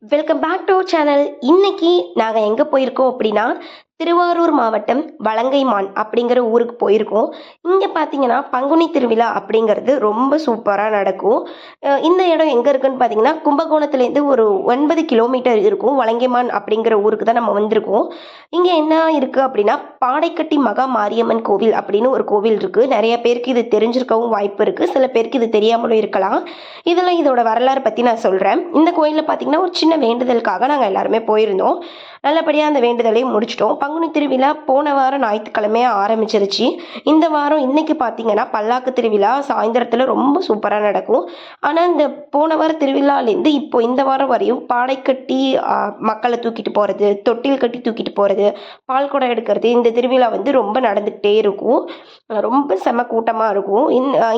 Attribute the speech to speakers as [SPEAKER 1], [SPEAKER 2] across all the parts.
[SPEAKER 1] Welcome back to our channel. இன்னைக்கு நாங்கள் எங்கே போயிருக்கோம் அப்படின்னா திருவாரூர் மாவட்டம் வலங்கைமான் அப்படிங்கிற ஊருக்கு போயிருக்கோம். இங்கே பார்த்தீங்கன்னா பங்குனி திருவிழா அப்படிங்கிறது ரொம்ப சூப்பராக நடக்கும். இந்த இடம் எங்கே இருக்குன்னு பார்த்தீங்கன்னா கும்பகோணத்துலேருந்து ஒரு 9 கிலோமீட்டர் இருக்கும். வலங்கைமான் அப்படிங்கிற ஊருக்கு தான் நம்ம வந்திருக்கோம். இங்கே என்ன இருக்குது அப்படின்னா பாடைக்கட்டி மகா மாரியம்மன் கோவில் அப்படின்னு ஒரு கோவில் இருக்குது. நிறைய பேருக்கு இது தெரிஞ்சிருக்கவும் வாய்ப்பு இருக்குது, சில பேருக்கு இது தெரியாமலும் இருக்கலாம். இதெல்லாம் இதோட வரலாறு பற்றி நான் சொல்கிறேன். இந்த கோயிலில் பார்த்தீங்கன்னா ஒரு சின்ன வேண்டுதலுக்காக நாங்கள் எல்லாருமே போயிருந்தோம். நல்லபடியாக அந்த வேண்டுதலையும் முடிச்சிட்டோம். பங்குனி திருவிழா போன வாரம் ஞாயிற்றுக்கிழமையாக ஆரம்பிச்சிருச்சு. இந்த வாரம் இன்னைக்கு பார்த்தீங்கன்னா பல்லாக்கு திருவிழா சாயந்தரத்தில் ரொம்ப சூப்பராக நடக்கும். ஆனால் இந்த போன வார திருவிழாலேருந்து இப்போ இந்த வாரம் வரையும் பாடை கட்டி மக்களை தூக்கிட்டு போகிறது, தொட்டில் கட்டி தூக்கிட்டு போகிறது, பால் குடம் எடுக்கிறது, இந்த திருவிழா வந்து ரொம்ப நடந்துக்கிட்டே இருக்கும். ரொம்ப செம கூட்டமாக இருக்கும்.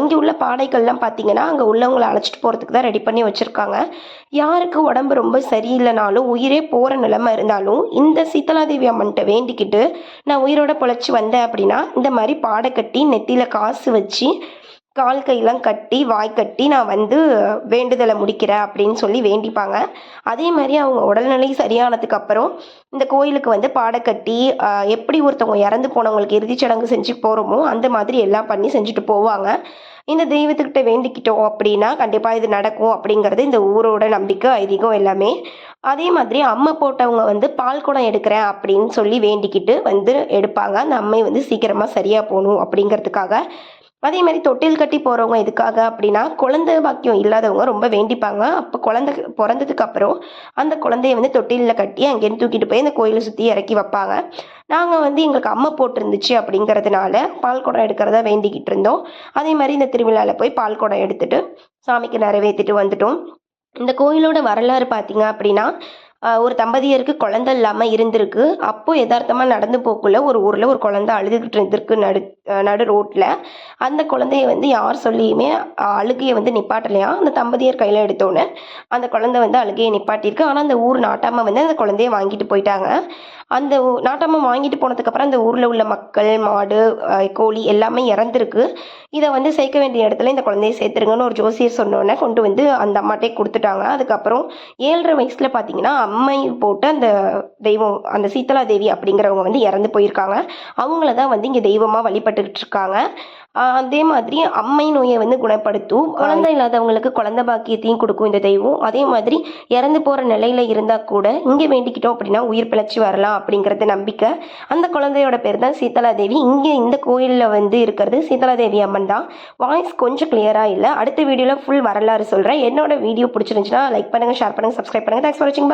[SPEAKER 1] இங்கே உள்ள பாடைகள்லாம் பார்த்தீங்கன்னா அங்கே உள்ளவங்களை அழைச்சிட்டு போகிறதுக்கு தான் ரெடி பண்ணி வச்சுருக்காங்க. யாருக்கு உடம்பு ரொம்ப சரியில்லைனாலும், உயிரே போகிற நிலைமை இருந்தாலும் இந்த சீதலாதேவி அம்மன்ட்ட வேண்டிக்கிட்டு நான் உயிரோட பொழைச்சி வந்தேன் அப்படின்னா இந்த மாதிரி பாடை கட்டி நெத்தியில் காசு வச்சு கால் கையெல்லாம் கட்டி வாய் கட்டி நான் வந்து வேண்டுதலை முடிக்கிறேன் அப்படின்னு சொல்லி வேண்டிப்பாங்க. அதே மாதிரி அவங்க உடல்நிலை சரியானதுக்கு அப்புறம் இந்த கோயிலுக்கு வந்து பாடை கட்டி எப்படி ஒருத்தவங்க இறந்து போனவங்களுக்கு இறுதிச்சடங்கு செஞ்சு போகிறோமோ அந்த மாதிரி எல்லாம் பண்ணி செஞ்சுட்டு போவாங்க. இந்த தெய்வத்துக்கிட்ட வேண்டிக்கிட்டோம் அப்படின்னா கண்டிப்பாக இது நடக்கும் அப்படிங்கிறது இந்த ஊரோட நம்பிக்கை, ஐதீகம் எல்லாமே. அதே மாதிரி அம்மை போட்டவங்க வந்து பால் குடம் எடுக்கிறேன் அப்படின்னு சொல்லி வேண்டிக்கிட்டு வந்து எடுப்பாங்க. அந்த அம்மை வந்து சீக்கிரமாக சரியாக போகணும் அப்படிங்கிறதுக்காக. அதே மாதிரி தொட்டில் கட்டி போகிறவங்க எதுக்காக அப்படின்னா குழந்தை பாக்கியம் இல்லாதவங்க ரொம்ப வேண்டிப்பாங்க. அப்போ குழந்தை பிறந்ததுக்கு அப்புறம் அந்த குழந்தைய வந்து தொட்டிலில் கட்டி அங்கேருந்து தூக்கிட்டு போய் அந்த கோயிலை சுற்றி இறக்கி வைப்பாங்க. நாங்கள் வந்து எங்களுக்கு அம்மை போட்டிருந்துச்சு அப்படிங்கிறதுனால பால் குடம் எடுக்கிறதா வேண்டிக்கிட்டு இருந்தோம். அதே மாதிரி இந்த திருவிழாவில் போய் பால் குடம் எடுத்துட்டு சாமிக்கு நிறைவேற்றிட்டு வந்துட்டோம். இந்த கோயிலோட வரலாறு பார்த்தீங்க அப்படின்னா ஒரு தம்பதியருக்கு குழந்தை இல்லாமல் இருந்திருக்கு. அப்போ யதார்த்தமாக நடந்து போக்குள்ள ஒரு ஊரில் ஒரு குழந்தை அழுதுகிட்டு இருந்திருக்கு நடு ரோட்டில். அந்த குழந்தைய வந்து யார் சொல்லியுமே அழுகையை வந்து நிப்பாட்டலையா. அந்த தம்பதியர் கையில் எடுத்தோன்னே அந்த குழந்தை வந்து அழுகையை நிப்பாட்டியிருக்கு. ஆனால் அந்த ஊர் நாட்டாமல் வந்து அந்த குழந்தைய வாங்கிட்டு போயிட்டாங்க. அந்த நாட்டாமல் வாங்கிட்டு போனதுக்கப்புறம் அந்த ஊரில் உள்ள மக்கள், மாடு, கோழி எல்லாமே இறந்துருக்கு. இதை வந்து சேர்க்க வேண்டிய இடத்துல இந்த குழந்தைய சேர்த்துருங்கன்னு ஒரு ஜோசியர் சொன்னோன்னே கொண்டு வந்து அந்த அம்மாட்டே கொடுத்துட்டாங்க. அதுக்கப்புறம் 7.5 வயசில் பார்த்தீங்கன்னா அம்மை போட்டு அந்த தெய்வம், அந்த சீதலா தேவி அப்படிங்கிறவங்க வந்து இறந்து போயிருக்காங்க. அவங்கள தான் வந்து இங்கே தெய்வமாக வழிபட்டுக்கிட்டு இருக்காங்க. அதே மாதிரி அம்மை நோயை வந்து குணப்படுத்தும். குழந்தை இல்லாதவங்களுக்கு குழந்தை பாக்கியத்தையும் கொடுக்கும் இந்த தெய்வம். அதே மாதிரி இறந்து போகிற நிலையில இருந்தால் கூட இங்கே வேண்டிக்கிட்டோம் அப்படின்னா உயிர் பிழைச்சி வரலாம் அப்படிங்கிறது நம்பிக்கை. அந்த குழந்தையோட பேர் தான் சீதலா தேவி. இங்கே இந்த கோயிலில் வந்து இருக்கிறது சீதலா தேவி அம்மன் தான். வாய்ஸ் கொஞ்சம் கிளியராக இல்லை. அடுத்த வீடியோவில் ஃபுல் வரலாறு சொல்கிறேன். என்னோட வீடியோ பிடிச்சிருந்துச்சுன்னா லைக் பண்ணுங்கள், ஷேர் பண்ணுங்கள், சப்ஸ்கிரைப் பண்ணுங்கள். தேங்க்ஸ் ஃபார் வாட்சிங்.